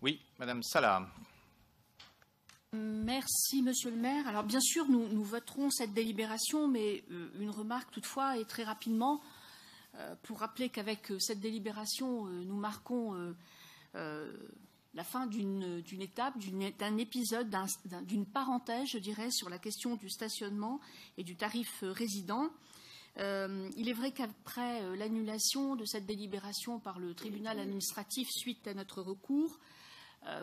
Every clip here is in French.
Oui, Madame Salah. Merci, Monsieur le maire. Alors, bien sûr, nous voterons cette délibération, mais une remarque toutefois, et très rapidement, pour rappeler qu'avec cette délibération, nous marquons la fin d'une étape, d'un épisode, d'une parenthèse, je dirais, sur la question du stationnement et du tarif résident. Il est vrai qu'après l'annulation de cette délibération par le tribunal administratif suite à notre recours,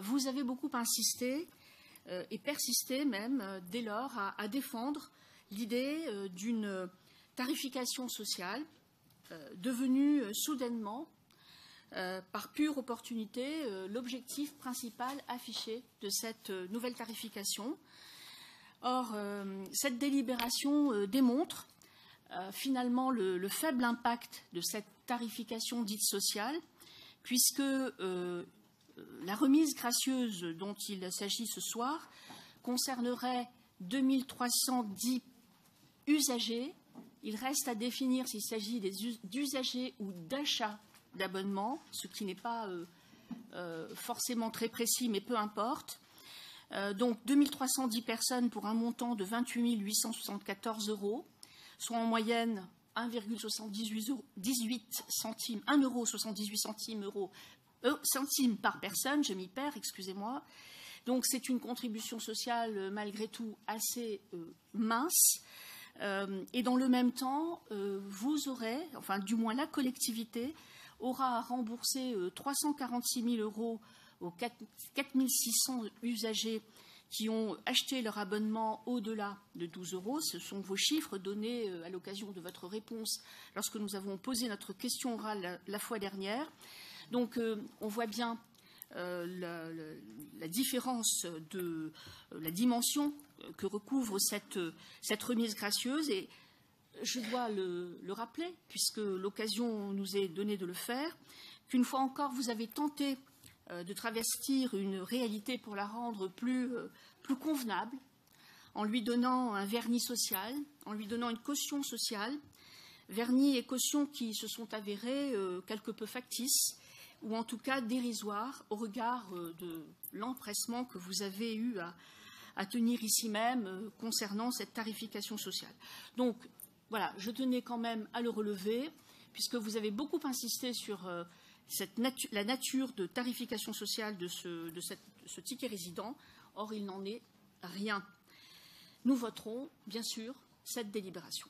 vous avez beaucoup insisté et persisté même dès lors à défendre l'idée d'une tarification sociale devenue soudainement, par pure opportunité, l'objectif principal affiché de cette nouvelle tarification. Or, cette délibération démontre finalement le faible impact de cette tarification dite sociale, puisque la remise gracieuse dont il s'agit ce soir concernerait 2310 usagers. Il reste à définir s'il s'agit d'usagers ou d'achats d'abonnements, ce qui n'est pas forcément très précis, mais peu importe. Donc 2310 personnes pour un montant de 28 874 €, soit en moyenne 1,78 centimes par personne, je m'y perds, excusez-moi. Donc c'est une contribution sociale malgré tout assez mince. Et dans le même temps, vous aurez, enfin du moins la collectivité, aura à rembourser 346 000 € aux 4 600 usagers qui ont acheté leur abonnement au-delà de 12 €. Ce sont vos chiffres donnés à l'occasion de votre réponse lorsque nous avons posé notre question orale la fois dernière. Donc on voit bien la différence de la dimension que recouvre cette remise gracieuse, et je dois le rappeler, puisque l'occasion nous est donnée de le faire, qu'une fois encore vous avez tenté de travestir une réalité pour la rendre plus convenable, en lui donnant un vernis social, en lui donnant une caution sociale, vernis et caution qui se sont avérés quelque peu factices, ou en tout cas dérisoires au regard de l'empressement que vous avez eu à tenir ici même concernant cette tarification sociale. Donc voilà, je tenais quand même à le relever, puisque vous avez beaucoup insisté sur la nature de tarification sociale de ce ticket résident. Or, il n'en est rien. Nous voterons, bien sûr, cette délibération.